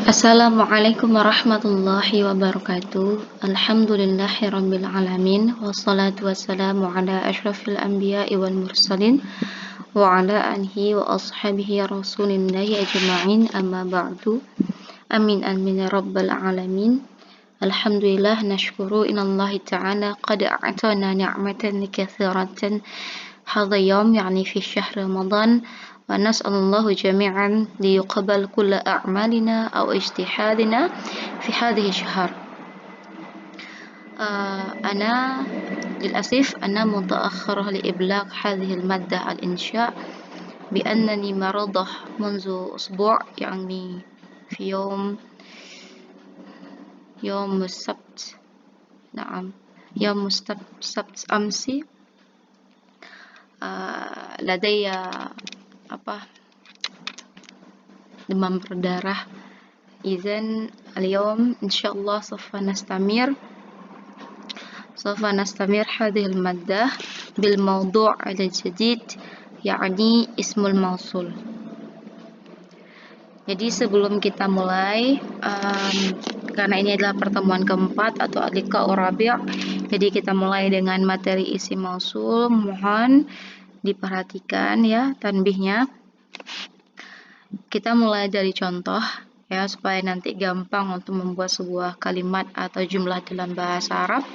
Assalamualaikum warahmatullahi wabarakatuh. Alhamdulillahirabbil alamin wassalatu wassalamu ala asyrafil anbiya'i wal mursalin wa ala alihi wa ashabihi rasulillahi ajma'in amma ba'du. Amin amin ya rabbal alamin. Alhamdulillah nashkuru inallahi ta'ala qad a'tana ni'matan katsiratan hadha yawm yani fi syahr Ramadan. ونسأل الله جميعا ليقبل كل أعمالنا أو اجتهادنا في هذه الشهر. أنا للأسف أنا متأخرة لإبلاغ هذه المادة الإنشاء بأنني مرضى منذ أسبوع يعني في يوم السبت. نعم يوم السبت أمس لدي demam berdarah. إذن اليوم إن شاء الله سوف نستمر هذه المادة بالموضوع الجديد يعني اسم الموصول. Jadi sebelum kita mulai, karena ini adalah pertemuan keempat atau al-liqa rabi', jadi kita mulai dengan materi isim mausul. Mohon diperhatikan ya tanbihnya. Kita mulai dari contoh ya supaya nanti gampang untuk membuat sebuah kalimat atau jumlah dalam bahasa Arab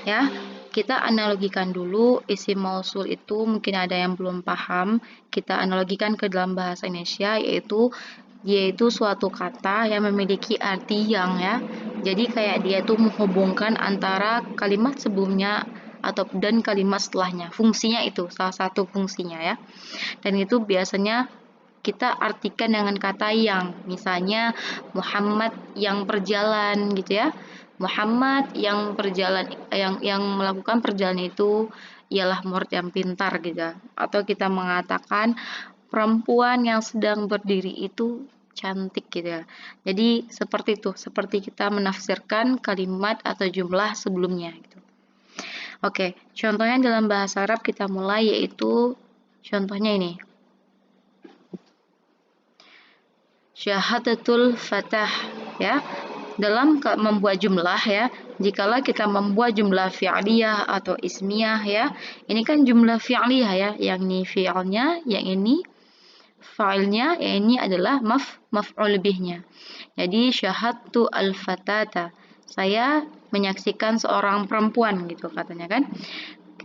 ya. Kita analogikan dulu isim mausul itu, mungkin ada yang belum paham. Kita analogikan ke dalam bahasa Indonesia yaitu suatu kata yang memiliki arti yang ya. Jadi kayak dia itu menghubungkan antara kalimat sebelumnya dan kalimat setelahnya. Fungsinya itu salah satu fungsinya ya. Dan itu biasanya kita artikan dengan kata yang, misalnya Muhammad yang berjalan gitu ya. Muhammad yang berjalan, yang melakukan perjalanan itu ialah murid yang pintar gitu. Atau kita mengatakan perempuan yang sedang berdiri itu cantik gitu ya. Jadi seperti itu, seperti kita menafsirkan kalimat atau jumlah sebelumnya gitu. Oke, contohnya dalam bahasa Arab kita mulai, yaitu contohnya ini. Syahadatul fatah ya. Dalam membuat jumlah ya, jikalau kita membuat jumlah fi'liyah atau ismiyah ya. Ini kan jumlah fi'liyah ya, yang ini fi'ilnya, yang ini fa'ilnya, yang ini adalah maf'ul bihnya. Jadi syahadtu al-fatata. Saya menyaksikan seorang perempuan gitu katanya kan.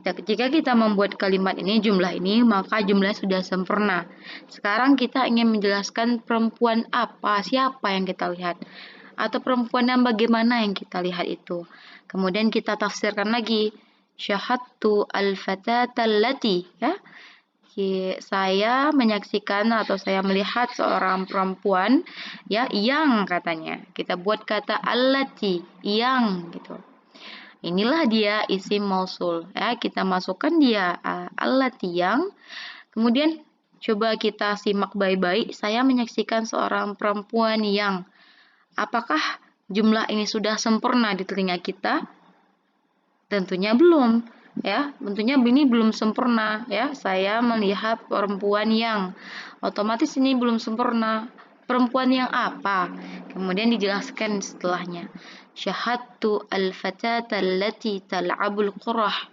Jika kita membuat kalimat ini, jumlah ini, maka jumlah sudah sempurna. Sekarang kita ingin menjelaskan perempuan apa, siapa yang kita lihat, atau perempuan yang bagaimana yang kita lihat itu. Kemudian kita tafsirkan lagi, syahadtu al-fatata allati ya. Saya menyaksikan atau saya melihat seorang perempuan ya, yang katanya. Kita buat kata allati, yang gitu. Inilah dia isim mausul ya, kita masukkan dia allati yang. Kemudian coba kita simak baik-baik. Saya menyaksikan seorang perempuan yang. Apakah jumlah ini sudah sempurna di telinga kita? Tentunya belum. Ya, tentunya ini belum sempurna ya. Saya melihat perempuan yang, otomatis ini belum sempurna. Perempuan yang apa? Kemudian dijelaskan setelahnya. Syahadtu al-fatata allati tal'abul qurah.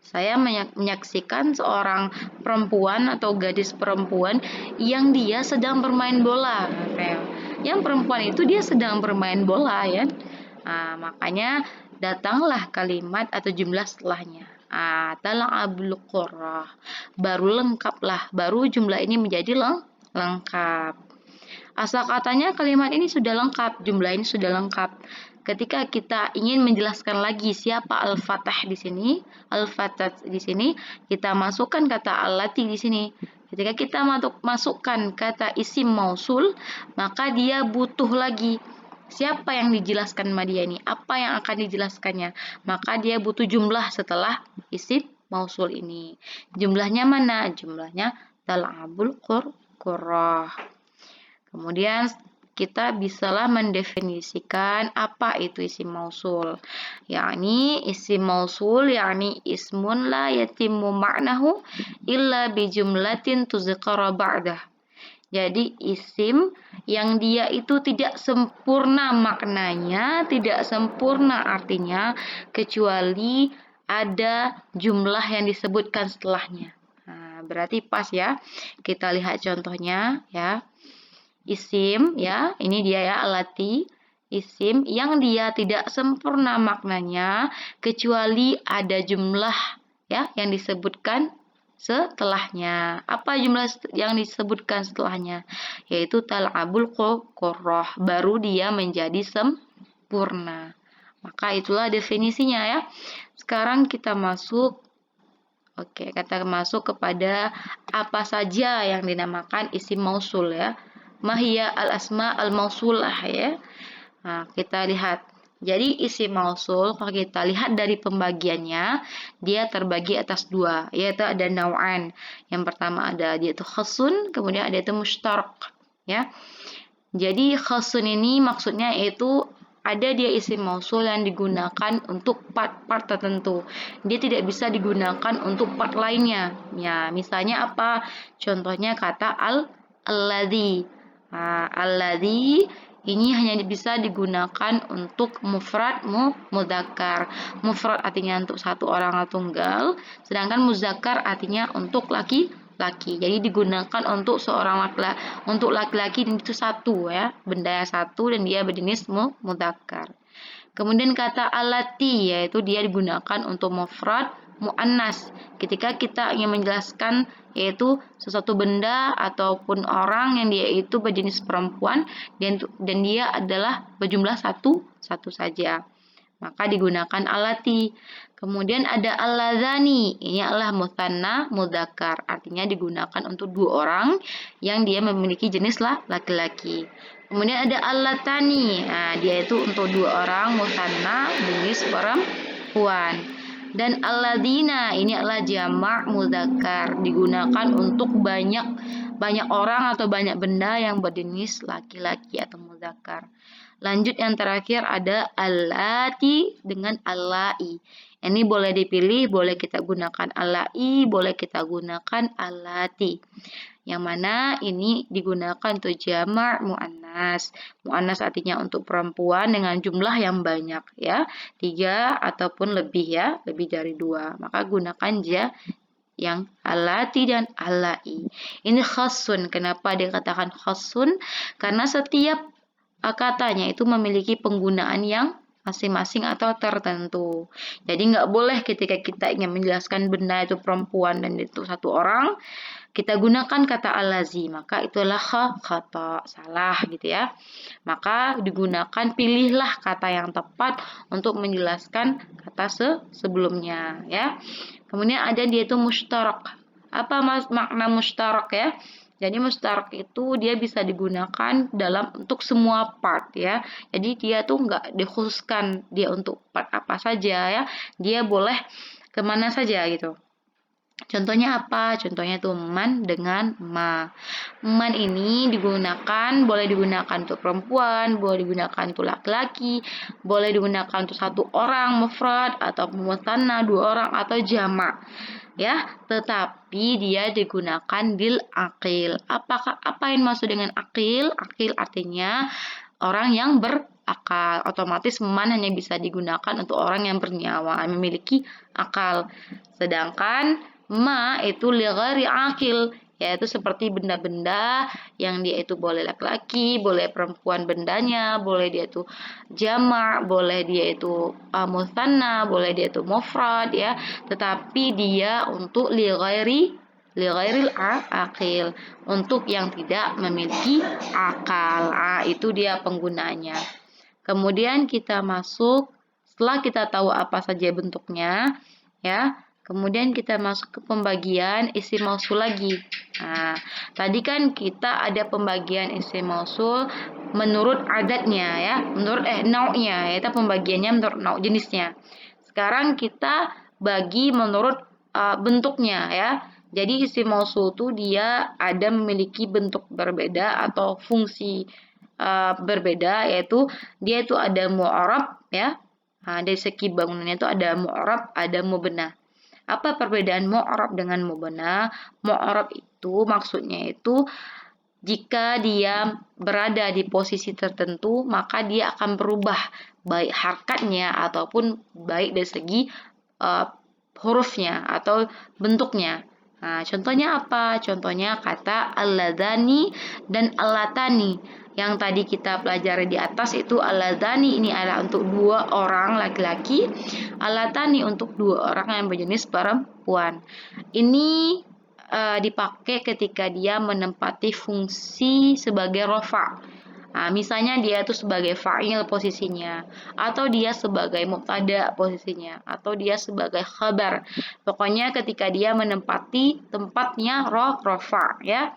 Saya menyaksikan seorang perempuan atau gadis perempuan yang dia sedang bermain bola. Yang perempuan itu dia sedang bermain bola ya. Makanya datanglah kalimat atau jumlah setelahnya. Tal'abul qurah. Baru lengkaplah, baru jumlah ini menjadi lengkap. Asal katanya kalimat ini sudah lengkap, jumlah ini sudah lengkap. Ketika kita ingin menjelaskan lagi siapa al-fatah di sini, al-fatah di sini, kita masukkan kata allati di sini. Ketika kita masukkan kata isim mausul, maka dia butuh lagi siapa yang dijelaskan sama dia ini, apa yang akan dijelaskannya. Maka dia butuh jumlah setelah isim mausul ini. Jumlahnya mana? Jumlahnya tal'abul qurrah. Kemudian kita bisalah mendefinisikan apa itu isim mausul. Yakni isim mausul yakni ismun la yatimmu ma'nahu illa bi jumlatin tuzkara ba'dah. Jadi isim yang dia itu tidak sempurna maknanya, tidak sempurna artinya, kecuali ada jumlah yang disebutkan setelahnya. Nah, berarti pas ya. Kita lihat contohnya ya. Isim ya, ini dia ya alati. Isim yang dia tidak sempurna maknanya, kecuali ada jumlah ya yang disebutkan setelahnya. Apa jumlah yang disebutkan setelahnya? Yaitu tal'abul qurrah, baru dia menjadi sempurna. Maka itulah definisinya ya. Sekarang kita masuk kita masuk kepada apa saja yang dinamakan isim mausul ya. Mahia al-asma al-mausulah ya. Nah, kita lihat. Jadi isim mausul kalau kita lihat dari pembagiannya, dia terbagi atas dua, yaitu ada nau'an. Yang pertama ada yaitu khasun, kemudian ada itu mushtarak, ya. Jadi khasun ini maksudnya yaitu ada dia isim mausul yang digunakan untuk part-part tertentu. Dia tidak bisa digunakan untuk part lainnya. Ya, misalnya apa? Contohnya kata alladzi. Nah, alladzi ini hanya bisa digunakan untuk mufrad mudzakkar. Mufrad artinya untuk satu orang atau tunggal, sedangkan muzakkar artinya untuk laki-laki. Jadi digunakan untuk seorang laki-laki itu satu ya, benda yang satu dan dia berjenis mudzakkar. Kemudian kata alati yaitu dia digunakan untuk mufrad muannas. Ketika kita ingin menjelaskan yaitu sesuatu benda ataupun orang yang dia itu berjenis perempuan dan dia adalah berjumlah satu saja. Maka digunakan alati. Kemudian ada alladzani. Ini adalah mutsanna mudzakkar. Artinya digunakan untuk dua orang yang dia memiliki jenis laki-laki. Kemudian ada allatani. Nah, dia itu untuk dua orang mutsanna jenis perempuan. Dan alladzina ini adalah jamak mudzakkar, digunakan untuk banyak orang atau banyak benda yang berjenis laki-laki atau mudzakkar. Lanjut yang terakhir ada allati dengan allai. Ini boleh dipilih, boleh kita gunakan allai, boleh kita gunakan allati. Yang mana ini digunakan untuk jamak muannas. Muannas artinya untuk perempuan dengan jumlah yang banyak ya, 3 ataupun lebih ya, lebih dari 2. Maka gunakan yang allati dan allai. Ini khasun. Kenapa dikatakan khasun? Karena setiap katanya itu memiliki penggunaan yang masing-masing atau tertentu. Jadi nggak boleh ketika kita ingin menjelaskan benda itu perempuan dan itu satu orang, kita gunakan kata allazi, maka itulah khata, salah gitu ya. Maka digunakan, pilihlah kata yang tepat untuk menjelaskan kata sebelumnya ya. Kemudian ada dia itu mushtarak. Apa makna mushtarak ya? Jadi mushtarak itu dia bisa digunakan untuk semua part ya. Jadi dia tuh nggak dikhususkan dia untuk part apa saja ya. Dia boleh kemana saja gitu. Contohnya apa? Contohnya itu man dengan ma. Man ini boleh digunakan untuk perempuan, boleh digunakan untuk laki-laki, boleh digunakan untuk satu orang mufrad atau mutsanna dua orang atau jamak. Ya, tetapi dia digunakan bil akil. Apa yang maksud dengan akil? Akil artinya orang yang berakal. Otomatis man hanya bisa digunakan untuk orang yang bernyawa, memiliki akal. Sedangkan ma itu li ghairi akil, yaitu seperti benda-benda yang dia itu boleh laki-laki, boleh perempuan bendanya, boleh dia itu jamak, boleh dia itu mutsanna, boleh dia itu mufrad ya, tetapi dia untuk li ghairil akil, untuk yang tidak memiliki akal. Itu dia penggunaannya. Kemudian kita masuk, setelah kita tahu apa saja bentuknya ya, kemudian kita masuk ke pembagian isim mausul lagi. Nah, tadi kan kita ada pembagian isim mausul menurut adatnya ya, menurut nau'nya, yaitu pembagiannya menurut nau' jenisnya. Sekarang kita bagi menurut bentuknya ya. Jadi isim mausul itu dia ada memiliki bentuk berbeda atau fungsi berbeda, yaitu dia itu ada mu'arab ya. Nah, dari segi bangunannya itu ada mu'arab, ada mubna. Apa perbedaan mu'arab dengan mubna? Mu'arab itu maksudnya itu Jika dia berada di posisi tertentu, maka dia akan berubah baik harkatnya ataupun baik dari segi hurufnya atau bentuknya. Nah, contohnya apa? Contohnya kata alladzani dan allatani. Yang tadi kita pelajari di atas itu alladzani ini adalah untuk dua orang laki-laki, allatani untuk dua orang yang berjenis perempuan. Ini dipakai ketika dia menempati fungsi sebagai rofa. Nah, misalnya dia itu sebagai fa'il posisinya, atau dia sebagai mubtada posisinya, atau dia sebagai khabar. Pokoknya ketika dia menempati tempatnya rofa ya.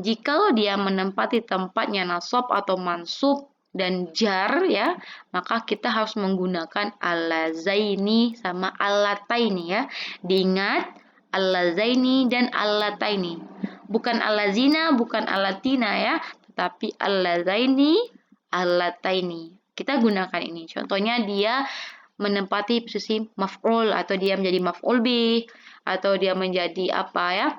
Jikalau dia menempati tempatnya nasab atau mansub dan jar ya, maka kita harus menggunakan allazaini sama allataini ya. Diingat allazaini dan allataini. Bukan allazina, bukan allatina ya, tetapi allazaini, allataini. Kita gunakan ini. Contohnya dia menempati posisi maf'ul atau dia menjadi maf'ul bih atau dia menjadi apa ya?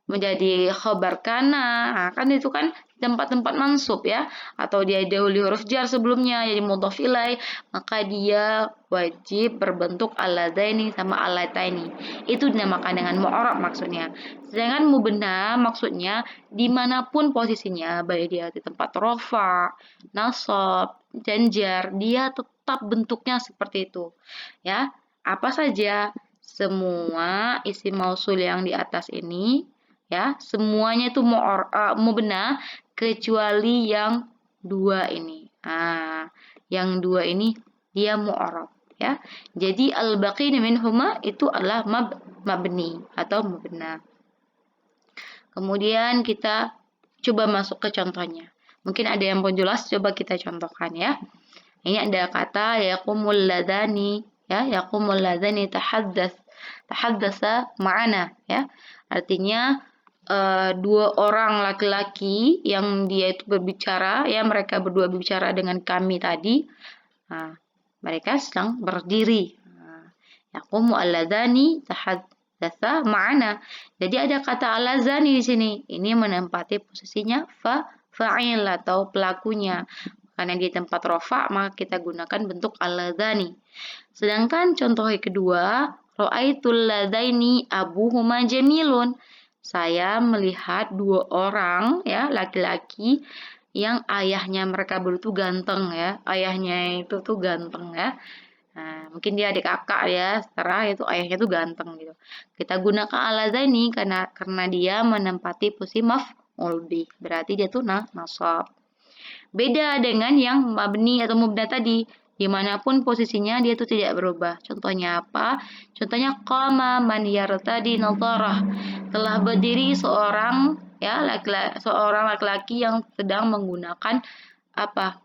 Menjadi khabar kana. Nah, kan itu kan tempat-tempat mansub ya, atau dia dahului huruf jar sebelumnya jadi mudhaf ilaih, maka dia wajib berbentuk alladaini sama allataini. Itu dinamakan dengan mu'rab maksudnya. Sedangkan mubna maksudnya dimanapun posisinya, baik dia di tempat rofa, nasab, dan jar, dia tetap bentuknya seperti itu. Ya, apa saja semua isim mausul yang di atas ini ya, semuanya itu mubna kecuali yang dua ini. Nah, yang dua ini dia mu'rab ya. Jadi al-baqi minhuma itu adalah mabni atau mubna. Kemudian kita coba masuk ke contohnya. Mungkin ada yang belum jelas, coba kita contohkan ya. Ini ada kata yaqumul ladani ya, yaqumul ladani tahaddasa ma'ana ya. Artinya dua orang laki-laki yang dia itu berbicara ya, mereka berdua berbicara dengan kami tadi. Nah, mereka sedang berdiri. Yaqumu alladzani tahaddatsa ma'ana. Jadi ada kata alladzani di sini. Ini menempati posisinya fa'il atau pelakunya. Karena di tempat rofa maka kita gunakan bentuk alladzani. Sedangkan contoh yang kedua, ra'aitul ladzaini abuhuma jamilun. Saya melihat dua orang ya laki-laki yang ayahnya mereka berdua tuh ganteng ya. Ayahnya itu tuh ganteng ya. Nah, mungkin dia adik kakak ya, setelah itu ayahnya tuh ganteng gitu. Kita gunakan al-ladzaini karena dia menempati posisi maf'ul bih. Berarti dia tuh nasab. Beda dengan yang mabni atau mubna tadi. Dimanapun posisinya dia itu tidak berubah. Contohnya apa? Contohnya qama man yartadi nadharah. Telah berdiri seorang ya seorang laki-laki yang sedang menggunakan apa?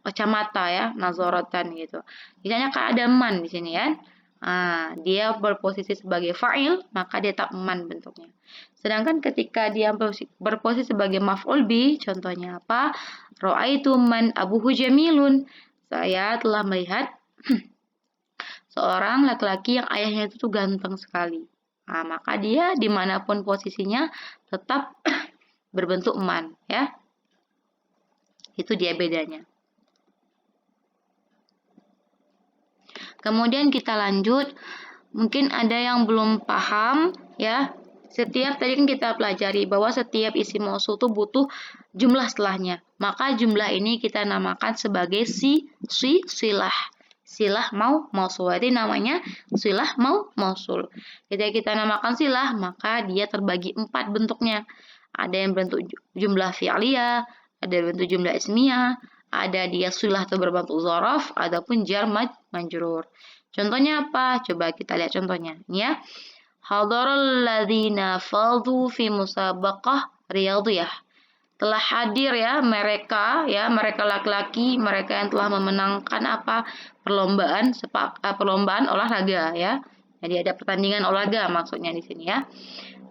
Kacamata ya, nazaratan gitu. Misalnya ada man di sini ya. Nah, dia berposisi sebagai fa'il, maka dia tak man bentuknya. Sedangkan ketika dia berposisi sebagai maf'ul bih, contohnya apa? Ra'aitu man abuhu jamilun. Saya telah melihat seorang laki-laki yang ayahnya itu tuh ganteng sekali. Nah, maka dia dimanapun posisinya tetap berbentuk man ya. Itu dia bedanya. Kemudian kita lanjut, mungkin ada yang belum paham ya. Setiap tadi kan kita pelajari bahwa setiap isim mausul itu butuh jumlah setelahnya. Maka jumlah ini kita namakan sebagai silah. Silah mausul. Jadi namanya silah mausul. Ketika kita namakan silah, maka dia terbagi 4 bentuknya. Ada yang bentuk jumlah fi'liyah, ada bentuk jumlah ismiyah, ada dia silah atau berbentuk zaraf, adapun jar majrur. Contohnya apa? Coba kita lihat contohnya. Ya. Hadaral ladzina fadhu fi musabaqah riyadhiyah. Telah hadir ya mereka laki-laki, mereka yang telah memenangkan apa? Perlombaan olahraga ya. Jadi ada pertandingan olahraga maksudnya di sini ya.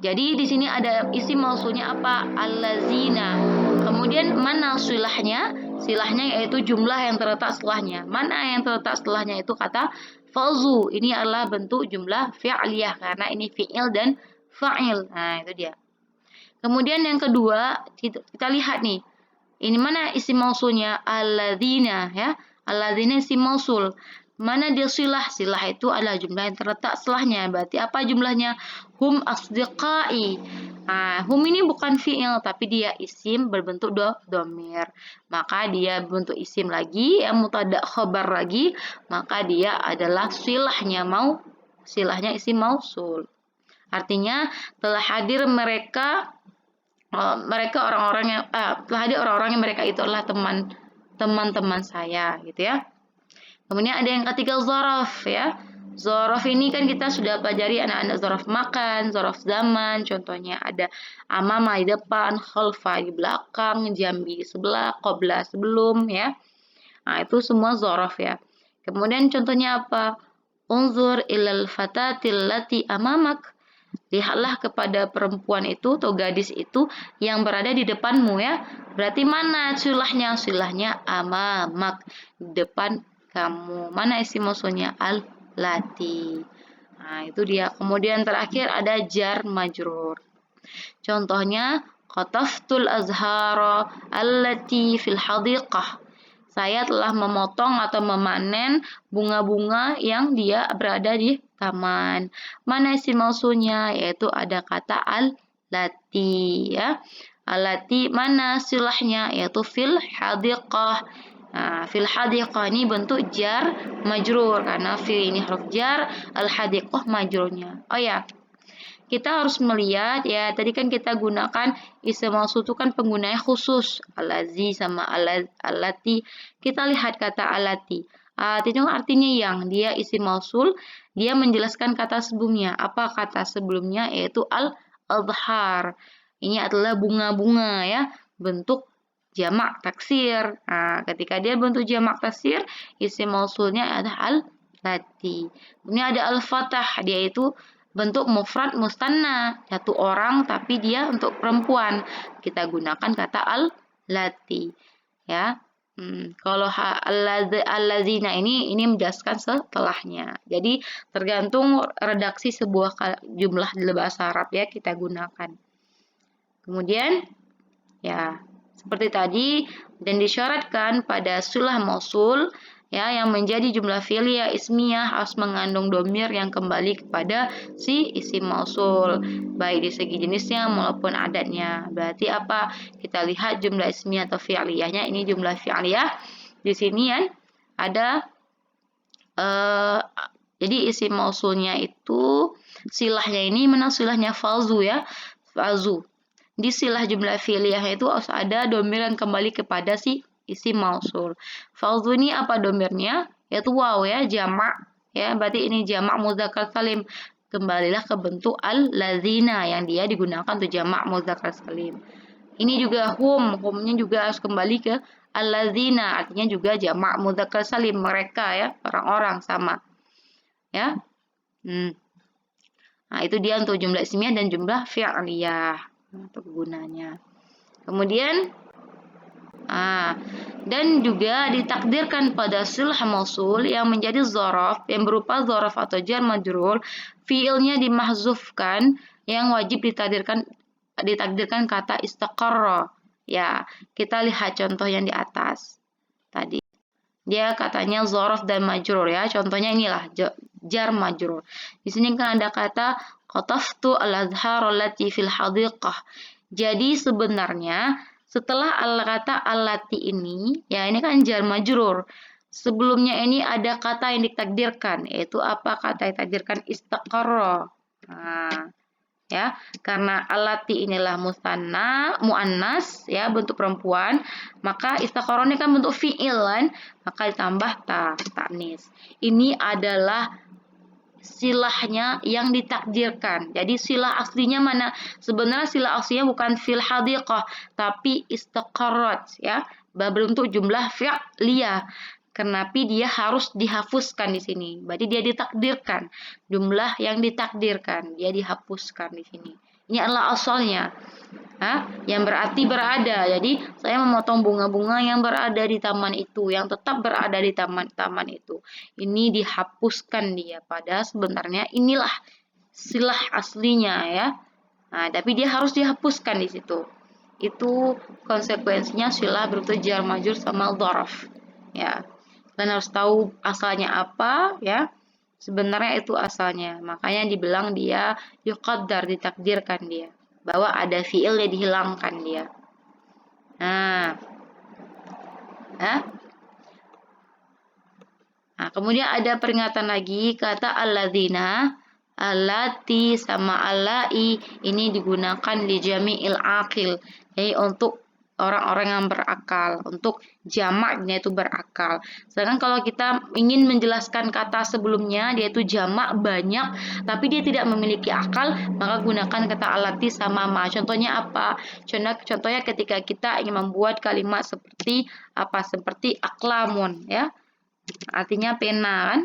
Jadi di sini ada isim mausulnya apa? Allazina. Kemudian mana silahnya? Silahnya yaitu jumlah yang terletak setelahnya. Mana yang terletak setelahnya itu kata fauzu. Ini adalah bentuk jumlah fi'liyah karena ini fi'il dan fa'il. Nah, itu dia. Kemudian yang kedua, kita lihat nih. Ini mana isim mausulnya? Alladzina ya. Alladzina isim mausul. Mana dia silah? Silah itu adalah jumlah yang terletak setelahnya. Berarti apa jumlahnya? Hum asdiqai. Nah, hum ini bukan fi'il tapi dia isim berbentuk domir. Maka dia bentuk isim lagi, yang mutada khobar lagi, maka dia adalah silahnya isim mausul. Artinya telah hadir mereka orang-orang yang telah hadir orang-orang yang mereka itu adalah teman-teman saya gitu ya. Kemudian ada yang ketiga zorof ya. Zorof ini kan kita sudah pelajari anak-anak zorof makan, zorof zaman. Contohnya ada amama di depan, khalfa di belakang, jambi di sebelah, qobla sebelum ya. Nah, itu semua zorof ya. Kemudian contohnya apa? Unzur ilal fatatil lati amamak. Lihatlah kepada perempuan itu atau gadis itu yang berada di depanmu ya. Berarti mana silahnya? Silahnya amamak, di depan kamu. Mana isi mausulnya? Al-lati. Nah, itu dia. Kemudian terakhir ada jar majrur. Contohnya qataftul azhara allati fil hadiqah. Saya telah memotong atau memanen bunga-bunga yang dia berada di taman. Mana isim mausulnya? Yaitu ada kata al-lati ya. Al-lati mana silahnya? Yaitu fil hadiqah. Nah, fil hadiqah ini bentuk jar majrur karena fil ini huruf jar, al-hadiqah majrurnya. Oh ya, kita harus melihat ya, tadi kan kita gunakan isim mausul itu kan penggunanya khusus, allazi sama allati. Kita lihat kata allati. Itu artinya yang, dia isim mausul, dia menjelaskan kata sebelumnya. Apa kata sebelumnya? Yaitu al-azhar. Ini adalah bunga-bunga ya, bentuk jamak taksir. Nah, ketika dia bentuk jamak taksir, isim mausulnya adalah al-lati. Kemudian ada al-fatah, dia itu bentuk mufrad mustanna, satu orang tapi dia untuk perempuan. Kita gunakan kata al-lati. Ya. Kalau al-lazina ini menjelaskan setelahnya. Jadi tergantung redaksi sebuah jumlah dalam bahasa Arab ya kita gunakan. Kemudian ya seperti tadi dan disyaratkan pada silah mausul ya yang menjadi jumlah fi'liyah ismiyah harus mengandung domir yang kembali kepada si isim mausul baik di segi jenisnya maupun adatnya. Berarti apa? Kita lihat jumlah ismiyah atau fi'liyahnya. Ini jumlah fi'liyah. Di sini ya ada jadi isim mausulnya itu silahnya ini mana silahnya falzu ya. Falzu. Di silah jumlah fi'liyah itu harus ada domir yang kembali kepada si isim mausul. Falzu ini apa domirnya? Yaitu waw ya, jamak ya. Berarti ini jamak mudzakkar salim. Kembalilah ke bentuk al-ladzina yang dia digunakan untuk jamak mudzakkar salim. Ini juga humnya juga harus kembali ke al-ladzina, artinya juga jamak mudzakkar salim, mereka ya, orang-orang sama. Ya. Nah, itu dia untuk jumlah ismiyah dan jumlah fi'liyah untuk gunanya. Kemudian dan juga ditakdirkan pada silah mausul yang menjadi dzaraf yang berupa dzaraf atau jar majrur, fiilnya dimahzufkan yang wajib ditakdirkan kata istaqarra. Ya, kita lihat contoh yang di atas tadi. Dia katanya dzaraf dan majrur ya. Contohnya inilah jar majrur. Di sini kan ada kata qataftu al-azhar allati fil hadiqah. Jadi sebenarnya setelah kata allati ini, ya ini kan jar majrur. Sebelumnya ini ada kata yang ditakdirkan, yaitu apa kata yang ditakdirkan? Istaqarra. Nah, ya, karena allati inilah muannas ya, bentuk perempuan, maka istaqarra ini kan bentuk fi'il kan, maka ditambah ta'nis. Ini adalah silahnya yang ditakdirkan. Jadi silah aslinya mana? Sebenarnya silah aslinya bukan fil hadiqah, tapi istaqarrat ya, berbentuk jumlah fi'liyah. Kenapa dia harus dihapuskan di sini? Berarti dia ditakdirkan. Jumlah yang ditakdirkan, dia dihapuskan di sini. Ini adalah asalnya. Yang berarti berada. Jadi saya memotong bunga-bunga yang berada di taman itu, yang tetap berada di taman itu. Ini dihapuskan dia. Padahal sebenarnya inilah silah aslinya ya. Nah, tapi dia harus dihapuskan di situ. Itu konsekuensinya silah berbentuk jar majrur sama dzaraf. Ya. Kalian harus tahu asalnya apa ya. Sebenarnya itu asalnya. Makanya dibilang dia yuqaddar, ditakdirkan dia. Bahwa ada fiil yang dihilangkan dia. Nah, Nah, kemudian ada peringatan lagi kata alladzina, allati sama allai ini digunakan di jami'il aqil. Jadi untuk orang-orang yang berakal, untuk jamaknya itu berakal. Sedangkan kalau kita ingin menjelaskan kata sebelumnya dia itu jamak banyak tapi dia tidak memiliki akal, maka gunakan kata allati sama ma. Contohnya apa? Contohnya ketika kita ingin membuat kalimat seperti apa? Seperti aklamun ya. Artinya pena kan,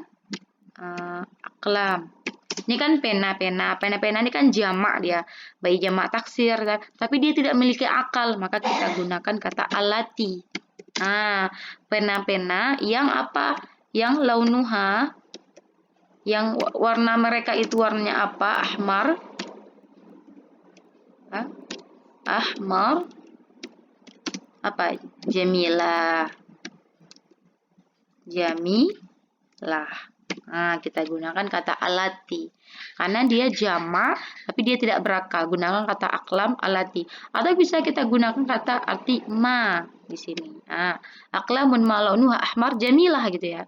aklam. Ini kan pena ini kan jamak dia, baik jamak taksir kan, tapi dia tidak memiliki akal, maka kita gunakan kata alati. Nah, pena-pena yang apa? Yang launuha, yang warna mereka itu warnanya apa? Ahmar. Ahmar. Apa? Jamilah. Nah, kita gunakan kata alati. Karena dia jamak, tapi dia tidak berakal. Gunakan kata aklam alati. Atau bisa kita gunakan kata arti ma di sini. Nah, aklamun malaunuha ahmar jamilah gitu ya.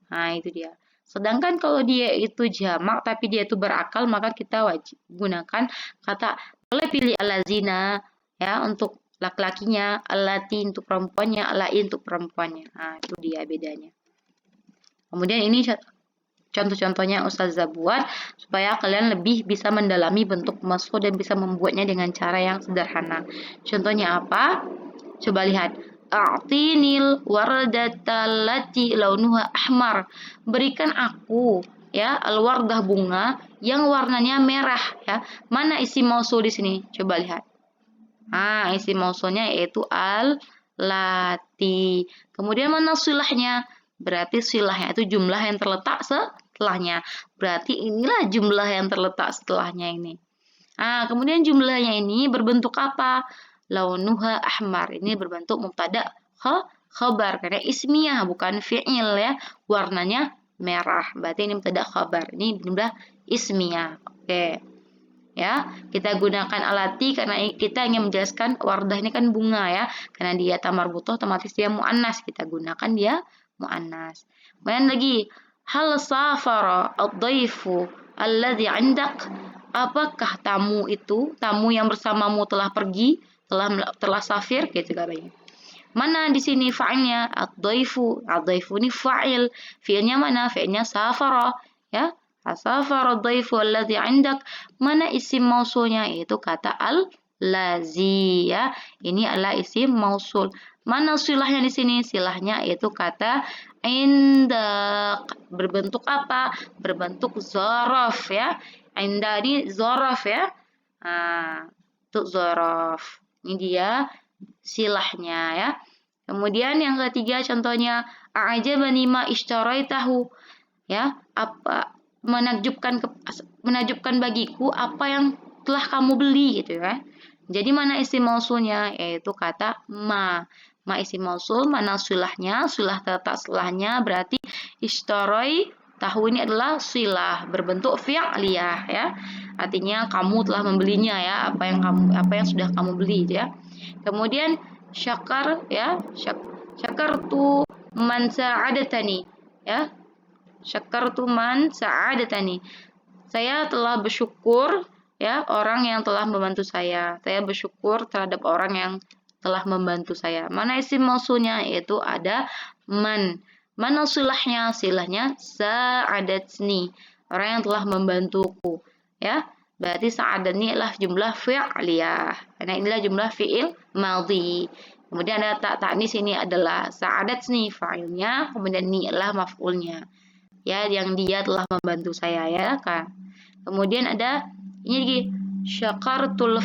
Nah, itu dia. Sedangkan kalau dia itu jamak, tapi dia itu berakal, maka kita wajib gunakan kata, boleh pilih alazina ya untuk laki-lakinya, alati untuk perempuannya, alai untuk perempuannya. Nah, itu dia bedanya. Kemudian ini contoh-contohnya Ustazah buat supaya kalian lebih bisa mendalami bentuk masuk dan bisa membuatnya dengan cara yang sederhana. Contohnya apa? Coba lihat. A'tinil wardatallati launuha ahmar. Berikan aku ya al-wardah bunga yang warnanya merah ya. Mana isi mausul di sini? Coba lihat. Ah, isi mausulnya yaitu al-lati. Kemudian mana silahnya? Berarti silahnya itu jumlah yang terletak setelahnya. Berarti inilah jumlah yang terletak setelahnya ini. Nah, kemudian jumlahnya ini berbentuk apa? Launuha ahmar. Ini berbentuk mubtada khabar karena ismiyah bukan fi'il ya. Warnanya merah. Berarti ini mubtada khabar. Ini jumlah ismiyah. Oke. Ya, kita gunakan alati karena kita ingin menjelaskan wardah ini kan bunga ya. Karena dia tamar butuh otomatis dia muannas. Kita gunakan dia muannas. Kemudian lagi, hal safara ad-dhaifu alladhi 'indak? Apakah tamu itu, tamu yang bersamamu telah pergi, telah safir gitu katanya. Mana di sini fa'ilnya? Ad-dhaifu. Ad-dhaifu ini fa'il. Fi'ilnya mana? Fi'ilnya safara ya. Safara ad-dhaifu alladhi 'indak. Mana isim mausulnya? Itu kata al-lazi ya. Ini adalah isim mausul. Mana silahnya di sini? Silahnya itu kata indak. Berbentuk apa? Berbentuk zaraf ya. Inda ini zaraf ya. Nah, itu zaraf. Ini dia silahnya ya. Kemudian yang ketiga contohnya a'jabani ma tahu ya, apa menakjubkan bagiku apa yang telah kamu beli gitu ya. Jadi mana isim mausulnya? Yaitu kata ma. Ma isim mausul, mana silahnya? Silah terletak setelahnya berarti ishtarai tahu ini adalah silah berbentuk fi'liyah ya. Artinya kamu telah membelinya ya, apa yang sudah kamu beli ya. Kemudian syakar ya, syakartu man sa'adatani ya. Syakartu man sa'adatani. Saya telah bersyukur ya orang yang telah membantu saya. Saya bersyukur terhadap orang yang telah membantu saya. Mana isim mausulnya? Yaitu ada man. Mana silahnya? Silahnya sa'adatni. Orang yang telah membantuku. Ya. Berarti sa'adatni adalah jumlah fi'liyah. Karena inilah jumlah fi'il madhi. Kemudian ada ta'nis ini adalah sa'adatni fa'ilnya. Kemudian ni adalah maf'ulnya. Ya, yang dia telah membantu saya ya kan. Kemudian ada ini lagi syakartul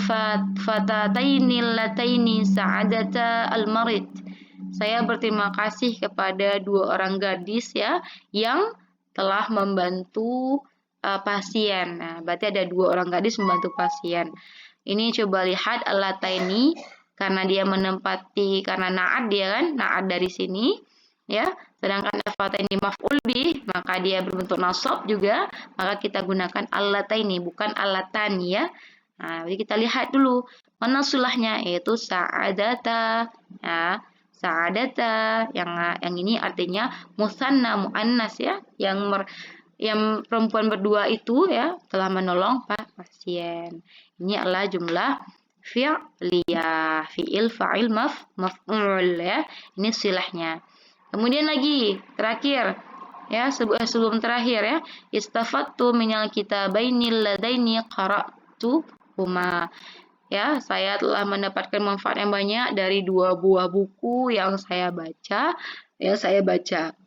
fatataini lataini sa'adata al-marid. Saya berterima kasih kepada dua orang gadis ya yang telah membantu pasien. Nah, berarti ada dua orang gadis membantu pasien. Ini coba lihat allataini karena dia menempati, karena na'at dia kan, na'at dari sini ya. Sedangkan allataini maf'ul bih, maka dia berbentuk nasab juga, maka kita gunakan allataini bukan allatani ya. Nah, jadi kita lihat dulu mana sulahnya, yaitu sa'adata ya. Sa'adata yang ini artinya musanna muannas ya, yang perempuan berdua itu ya telah menolong pasien. Ini adalah jumlah fi'liyah, fi'il, fa'il, maf'ul ya. Ini silahnya. Kemudian lagi terakhir ya, sebelum terakhir ya, istafattu minal kitabainil ladaini qara'tu huma. Ya, saya telah mendapatkan manfaat yang banyak dari 2 buah buku yang saya baca.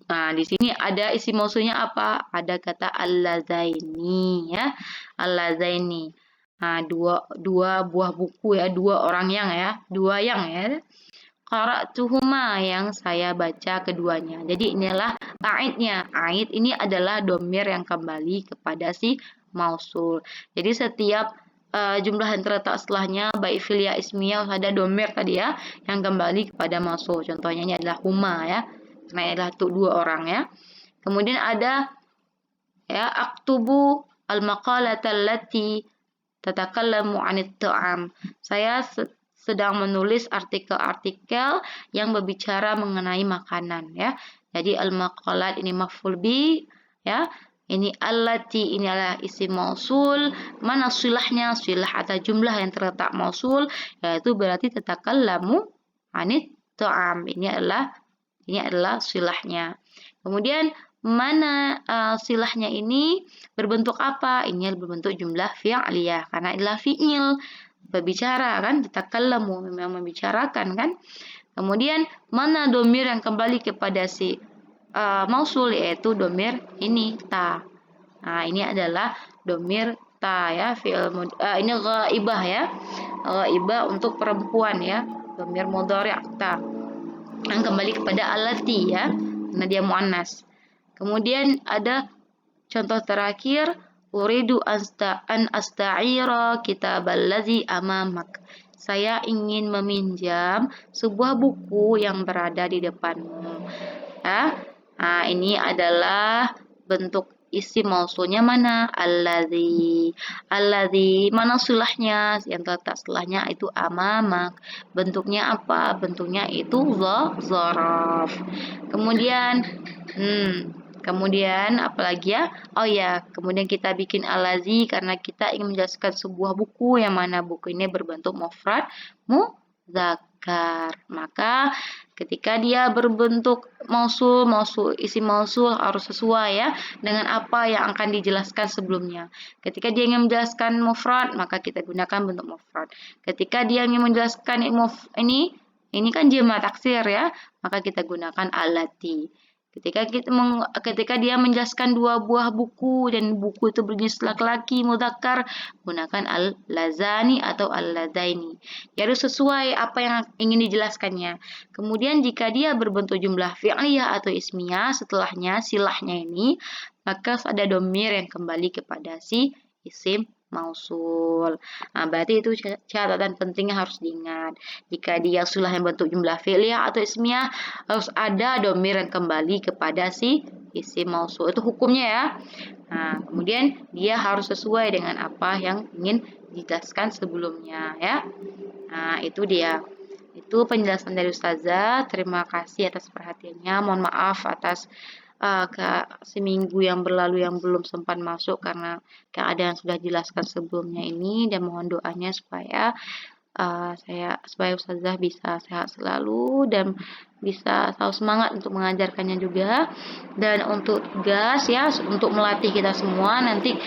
Nah, di sini ada isi mausulnya apa? Ada kata al-lazaini ya. Al-lazaini. Nah, dua buah buku ya, dua yang ya. Qara'tuhuma yang saya baca keduanya. Jadi inilah aidnya. Aid ini adalah domir yang kembali kepada si mausul. Jadi setiap jumlah yang terletak setelahnya baik filia ismiyah ada domir tadi ya yang kembali kepada mausul. Contohnya ini adalah huma ya. Karena ini adalah untuk 2 orang ya. Kemudian ada ya aktubu al-maqalata allati tatakallamu 'anit ta'am. Saya sedang menulis artikel-artikel yang berbicara mengenai makanan ya. Jadi al-maqalat ini maf'ul bi ya. Ini allati, ini adalah isim mausul. Mana silahnya? Silah atau jumlah yang terletak mausul, yaitu berarti tatakallamu 'anit ta'am. Ini adalah silahnya. Kemudian mana silahnya ini berbentuk apa? Ini berbentuk jumlah fi'liyah karena adalah fi'il, berbicara kan, tatakallamu, memang membicarakan kan. Kemudian mana domir yang kembali kepada si mausul, yaitu domir ini ta. Nah, ini adalah domir ta ya, ini ghaibah ya. Ghaibah untuk perempuan ya, domir mudhari' ta. Yang kembali kepada allati ya, karena dia muannas. Kemudian ada contoh terakhir, uridu an asta'ira kitaballazi amamak. Saya ingin meminjam sebuah buku yang berada di depanmu. Ya. Nah, ini adalah bentuk isim mausulnya mana? Alladzi. Alladzi, mana sulahnya? Yang terletak setelahnya itu amamak. Bentuknya apa? Bentuknya itu zaraf. Kemudian apalagi ya? Oh ya, kemudian kita bikin alladzi karena kita ingin menjelaskan sebuah buku yang mana buku ini berbentuk mufrad muzakkar. Maka ketika dia berbentuk mausul, isim mausul harus sesuai ya dengan apa yang akan dijelaskan sebelumnya. Ketika dia ingin menjelaskan mufrad, maka kita gunakan bentuk mufrad. Ketika dia ingin menjelaskan ini kan jamak taksir ya, maka kita gunakan allati. Ketika dia menjelaskan 2 buah buku dan buku itu berjenis laki-laki mudzakkar, gunakan al-lazani atau al-lazaini. Jadi sesuai apa yang ingin dijelaskannya. Kemudian jika dia berbentuk jumlah fi'liyah atau ismiyah, setelahnya silahnya ini, maka ada domir yang kembali kepada si isim mausul. Nah, berarti itu catatan pentingnya harus diingat. Jika dia sulah yang bentuk jumlah fi'liyah atau ismiyah, harus ada domir yang kembali kepada si isim mausul. Itu hukumnya ya. Nah, kemudian dia harus sesuai dengan apa yang ingin dijelaskan sebelumnya ya. Nah, itu dia. Itu penjelasan dari Ustazah. Terima kasih atas perhatiannya. Mohon maaf atas seminggu yang berlalu yang belum sempat masuk karena keadaan sudah jelaskan sebelumnya ini, dan mohon doanya supaya Ustazah bisa sehat selalu dan bisa selalu semangat untuk mengajarkannya juga. Dan untuk tugas ya, untuk melatih kita semua, nanti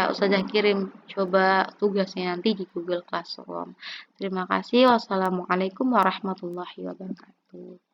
Ustazah kirim coba tugasnya nanti di Google Classroom. Terima kasih. Wassalamualaikum warahmatullahi wabarakatuh.